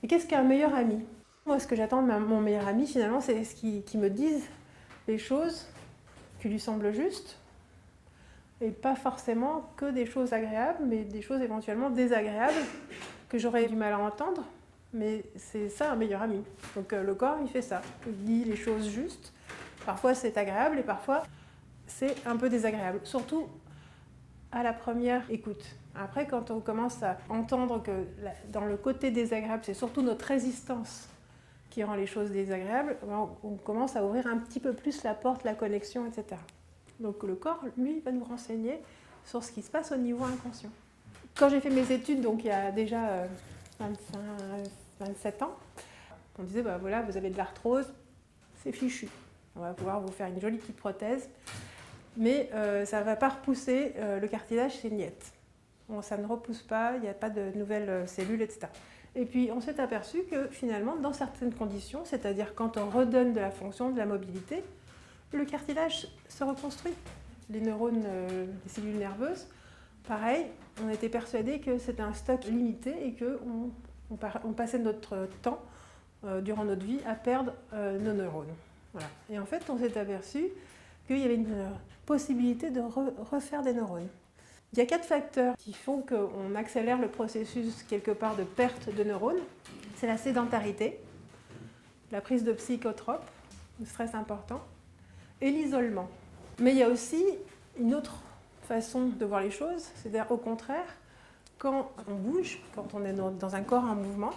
Et qu'est-ce qu'un meilleur ami? Moi, ce que j'attends de mon meilleur ami, finalement, c'est ce qui me dise les choses qui lui semblent justes, et pas forcément que des choses agréables, mais des choses éventuellement désagréables que j'aurais du mal à entendre. Mais c'est ça un meilleur ami. Donc le corps, il fait ça. Il dit les choses justes. Parfois c'est agréable et parfois c'est un peu désagréable. Surtout à la première écoute. Après, quand on commence à entendre que dans le côté désagréable, c'est surtout notre résistance qui rend les choses désagréables, on commence à ouvrir un petit peu plus la porte, la connexion, etc. Donc le corps, lui, va nous renseigner sur ce qui se passe au niveau inconscient. Quand j'ai fait mes études, donc il y a déjà 27 ans, on disait, bah voilà, vous avez de l'arthrose, c'est fichu. On va pouvoir vous faire une jolie petite prothèse, mais ça ne va pas repousser le cartilage, c'est niette. Bon, ça ne repousse pas, il n'y a pas de nouvelles cellules, etc. Et puis on s'est aperçu que finalement, dans certaines conditions, c'est-à-dire quand on redonne de la fonction, de la mobilité, le cartilage se reconstruit. Les neurones, les cellules nerveuses, pareil, on était persuadé que c'était un stock limité et qu'on passait notre temps, durant notre vie, à perdre nos neurones. Voilà. Et en fait, on s'est aperçu qu'il y avait une possibilité de refaire des neurones. Il y a 4 facteurs qui font qu'on accélère le processus quelque part de perte de neurones. C'est la sédentarité, la prise de psychotropes, le stress important, et l'isolement. Mais il y a aussi une autre façon de voir les choses, c'est-à-dire au contraire, quand on bouge, quand on est dans un corps en mouvement,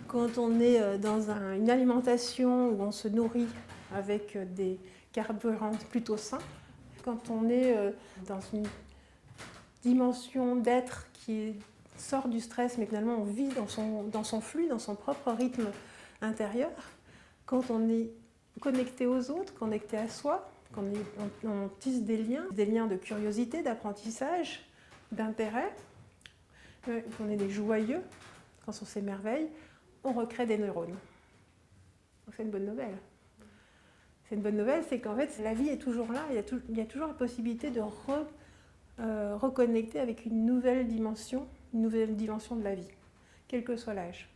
quand on est dans une alimentation où on se nourrit avec des carburants plutôt sains, quand on est dans une dimension d'être qui sort du stress, mais finalement on vit dans son flux, dans son propre rythme intérieur, quand on est connecté aux autres, connecté à soi, quand on tisse des liens de curiosité, d'apprentissage, d'intérêt, qu'on est des joyeux, quand on s'émerveille, on recrée des neurones. Donc c'est une bonne nouvelle. C'est une bonne nouvelle, c'est qu'en fait la vie est toujours là, il y a toujours la possibilité de reconnecter avec une nouvelle dimension de la vie, quel que soit l'âge.